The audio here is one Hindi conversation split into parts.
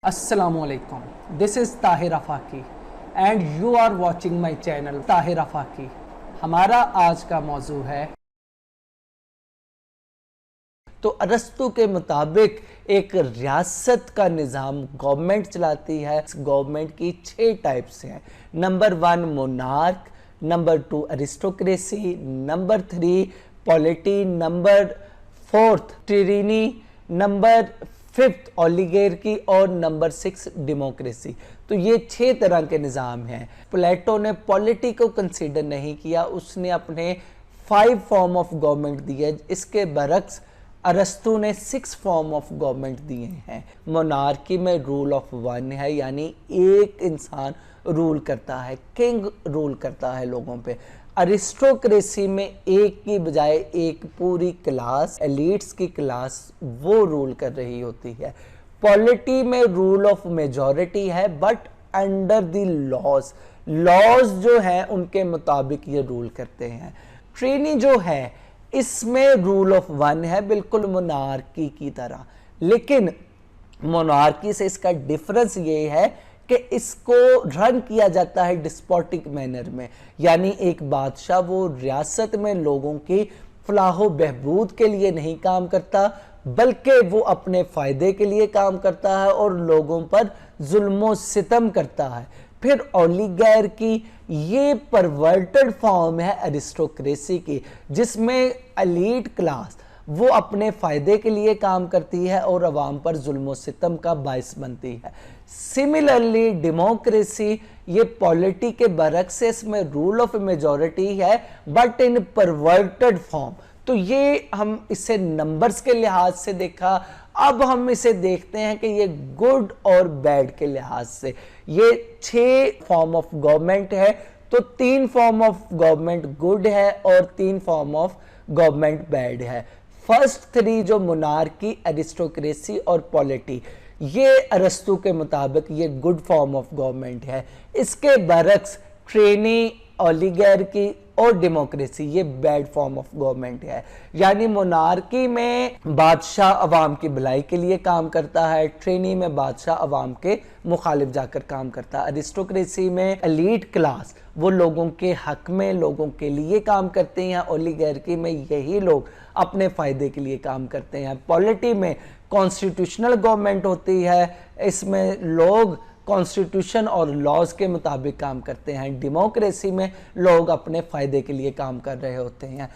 Assalamualaikum. This is Tahir Afaki and you are watching my channel Tahir Afaki. हमारा आज का मौजू है तो अरस्तु के मुताबिक एक रियासत का निज़ाम गवर्नमेंट चलाती है। गवर्नमेंट की 6 टाइप्स हैं। Number 1 monarch, number 2 aristocracy, number 3 polity, number 4 tyranny, number 5 oligarchy और नंबर 6 डेमोक्रेसी। तो ये 6 तरह के निज़ाम हैं। प्लेटो ने पॉलिटी को कंसीडर नहीं किया, उसने अपने 5 फॉर्म ऑफ गवर्नमेंट दिए। इसके बरक्स अरस्तु ने 6 फॉर्म ऑफ गवर्नमेंट दिए हैं। मोनार्की में रूल ऑफ 1 है, यानी एक इंसान रूल करता है, किंग रूल करता है लोगों पे। अरिस्टोक्रेसी में एक की बजाय एक पूरी क्लास, एलिट्स की क्लास वो रूल कर रही होती है। पॉलिटी में रूल ऑफ मेजॉरिटी है but under the laws, laws जो है उनके मुताबिक ये रूल करते हैं। टिरानी जो है इसमें रूल ऑफ 1 है, बिल्कुल मोनार्की की तरह, लेकिन मोनार्की से इसका डिफरेंस ये है कि इसको रन किया जाता है डिस्पोटिक मैनर में, यानी एक बादशाह वो रियासत में लोगों की फलाह बहबूद के लिए नहीं काम करता बल्कि वो अपने फ़ायदे के लिए काम करता है और लोगों पर जुल्म सितम करता है। फिर ओलिगार्की ये परवर्टेड फॉर्म है अरिस्टोक्रेसी की, जिसमें एलीट क्लास वो अपने फ़ायदे के लिए काम करती है और अवाम पर जुल्म सितम का बायस बनती है। सिमिलरली डेमोक्रेसी ये पॉलिटी के बरक्स, इसमें रूल ऑफ मेजॉरिटी है बट इन परवर्टेड फॉर्म। तो ये हम इसे नंबर्स के लिहाज से देखा, अब हम इसे देखते हैं कि ये गुड और बैड के लिहाज से। ये 6 फॉर्म ऑफ गवर्नमेंट है, तो 3 फॉर्म ऑफ गवर्नमेंट गुड है और 3 फॉर्म ऑफ गवर्नमेंट बैड है। फर्स्ट 3 जो मोनार्की, एरिस्टोक्रेसी और पॉलिटी, ये अरस्तु के मुताबिक ये गुड फॉर्म ऑफ गवर्नमेंट है। इसके बरक्स टिरानी, ओलिगार्की और डेमोक्रेसी ये बैड फॉर्म ऑफ गवर्नमेंट है। यानी मोनार्की में बादशाह अवाम की भलाई के लिए काम करता है, टिरानी में बादशाह अवाम के मुखालिफ जाकर काम करता है, अरिस्टोक्रेसी में एलीट क्लास वो लोगों के हक में, लोगों के लिए काम करते हैं, ओलिगार्की में यही लोग अपने फ़ायदे के लिए काम करते हैं। पॉलिटी में कॉन्स्टिट्यूशनल गवर्नमेंट होती है, इसमें लोग कॉन्स्टिट्यूशन और लॉज के मुताबिक काम करते हैं। डेमोक्रेसी में लोग अपने फ़ायदे के लिए काम कर रहे होते हैं।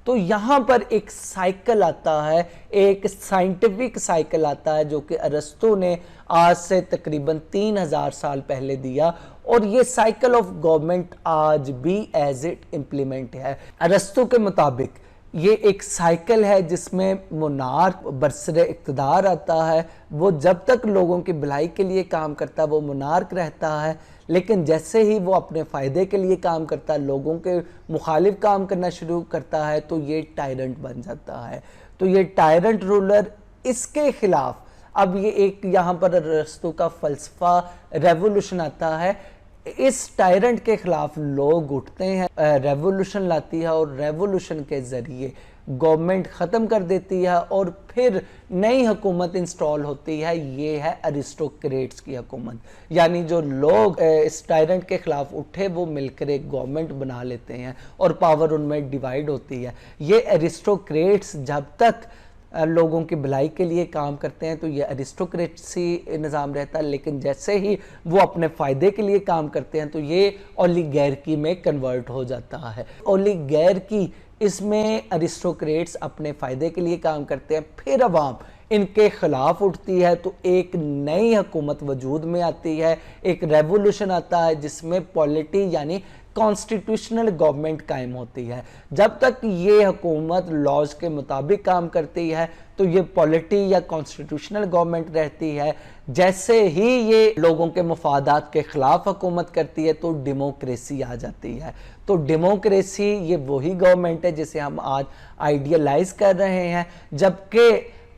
तो यहाँ पर एक साइकिल आता है, एक साइंटिफिक साइकिल आता है जो कि अरस्तु ने आज से तकरीबन 3000 साल पहले दिया, और ये साइकिल ऑफ गवर्नमेंट आज भी एज इट इम्प्लीमेंट है। अरस्तु के मुताबिक ये एक साइकिल है जिसमें मोनार्क बरसरे इक़्तिदार आता है, वो जब तक लोगों की भलाई के लिए काम करता है वो मोनार्क रहता है, लेकिन जैसे ही वो अपने फ़ायदे के लिए काम करता है, लोगों के मुखालिफ काम करना शुरू करता है, तो ये टायरेंट बन जाता है। तो ये टायरेंट रूलर, इसके ख़िलाफ़ अब ये एक यहाँ पर अरस्तु का फ़लसफ़ा रेवोल्यूशन आता है। इस टायरेंट के खिलाफ लोग उठते हैं, रेवोल्यूशन लाती है और रेवोल्यूशन के ज़रिए गवर्नमेंट ख़त्म कर देती है और फिर नई हुकूमत इंस्टॉल होती है। ये है अरिस्टोक्रेट्स की हुकूमत, यानी जो लोग इस टायरेंट के ख़िलाफ़ उठे वो मिलकर एक गवर्नमेंट बना लेते हैं और पावर उनमें डिवाइड होती है। ये अरिस्टोक्रेट्स जब तक लोगों की भलाई के लिए काम करते हैं तो ये अरिस्टोक्रेसी निज़ाम रहता है, लेकिन जैसे ही वो अपने फ़ायदे के लिए काम करते हैं तो ये ओलिगार्की में कन्वर्ट हो जाता है। ओलिगार्की, इसमें अरिस्टोक्रेट्स अपने फ़ायदे के लिए काम करते हैं, फिर अवाम इनके ख़िलाफ़ उठती है तो एक नई हुकूमत वजूद में आती है, एक रेवोल्यूशन आता है जिसमें पॉलिटी यानी कॉन्स्टिट्यूशनल गवर्नमेंट कायम होती है। जब तक ये हुकूमत लॉज के मुताबिक काम करती है तो ये पॉलिटी या कॉन्स्टिट्यूशनल गवर्नमेंट रहती है। जैसे ही ये लोगों के मफादात के ख़िलाफ़ हुकूमत करती है तो डेमोक्रेसी आ जाती है। तो डेमोक्रेसी ये वही गवर्नमेंट है जिसे हम आज आइडियलाइज़ कर रहे हैं, जबकि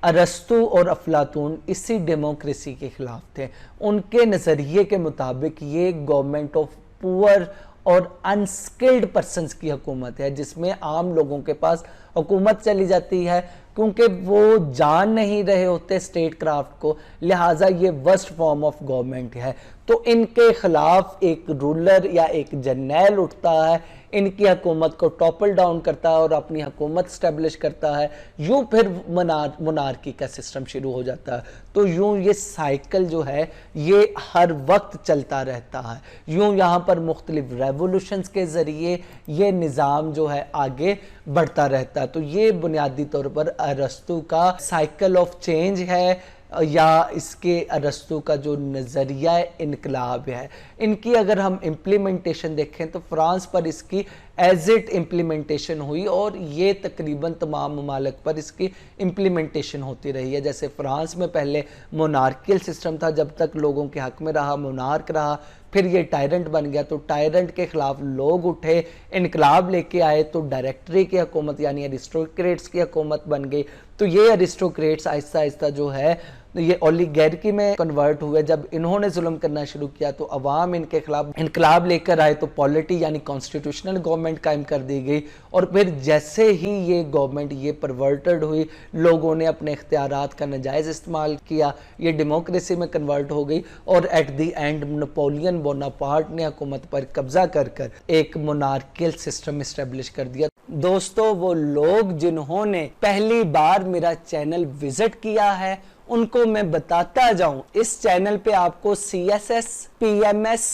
अरस्तु और अफलातून इसी डेमोक्रेसी के ख़िलाफ़ थे। उनके नज़रिए के मुताबिक ये गवर्नमेंट ऑफ पुअर और अनस्किल्ड पर्सन्स की हुकूमत है, जिसमें आम लोगों के पास हुकूमत चली जाती है, क्योंकि वो जान नहीं रहे होते स्टेट क्राफ्ट को, लिहाजा ये वर्स्ट फॉर्म ऑफ गवर्नमेंट है। तो इनके खिलाफ एक रूलर या एक जर्नैल उठता है, इनकी हुकूमत को टॉपल डाउन करता है और अपनी हुकूमत स्टैब्लिश करता है, यूँ फिर मोनार्की का सिस्टम शुरू हो जाता है। तो यूँ ये साइकिल जो है ये हर वक्त चलता रहता है। यूँ यहाँ पर मुख्तलिफ रेवोल्यूशंस के ज़रिए ये निज़ाम जो है आगे बढ़ता रहता है। तो ये बुनियादी तौर पर अरस्तू का साइकिल ऑफ चेंज है, या इसके अरस्तू का जो नज़रिया इनकलाब है। इनकी अगर हम इम्प्लीमेंटेशन देखें तो फ्रांस पर इसकी एज इट इम्प्लीमेंटेशन हुई और ये तकरीबन तमाम ममालिक पर इसकी इम्प्लीमेंटेशन होती रही है। जैसे फ्रांस में पहले मोनार्कियल सिस्टम था, जब तक लोगों के हक में रहा, मोनार्क रहा, फिर ये टायरेंट बन गया, तो टायरेंट के खिलाफ लोग उठे, इनकलाब लेके आए, तो डायरेक्टरी की हुकूमत यानी अरिस्टोक्रेट्स की हुकूमत बन गई। तो ये अरिस्टोक्रेट्स आहिस्ता आहिस्ता जो है ये ओलिगैर्की में कन्वर्ट हुए। जब इन्होंने जुल्म करना शुरू किया तो अवाम इनके खिलाफ इनकलाब लेकर आए, तो पॉलिटी यानी कॉन्स्टिट्यूशनल गवर्नमेंट कायम कर दी गई। और फिर जैसे ही ये गवर्नमेंट ये परवर्टेड हुई, लोगों ने अपने इख्तियारात का नाजायज़ इस्तेमाल किया, ये डेमोक्रेसी में कन्वर्ट हो गई और at the and Napoleon Bonaparte ने हुकूमत पर कब्जा कर कर एक मोनार्कियल सिस्टम इस्टेब्लिश कर दिया। दोस्तों, वो लोग जिन्होंने पहली बार मेरा चैनल विजिट किया है उनको मैं बताता जाऊं, इस चैनल पे आपको CSS, PMS,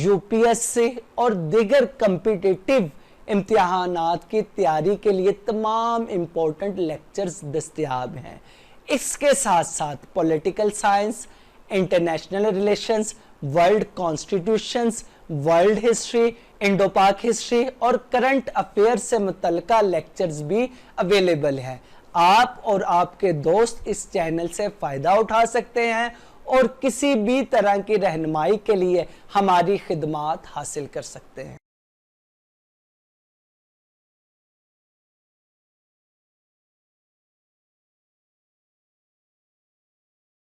UPSC और दीगर कम्पिटिटिव इम्तिहानात की तैयारी के लिए तमाम इम्पोर्टेंट लेक्चर्स दस्तयाब हैं। इसके साथ साथ political science, international relations, world constitutions, world history, Indo पाक हिस्ट्री और करंट अफेयर से मुतल्लिका लेक्चर्स भी अवेलेबल हैं। आप और आपके दोस्त इस चैनल से फ़ायदा उठा सकते हैं और किसी भी तरह की रहनुमाई के लिए हमारी खिदमात हासिल कर सकते हैं।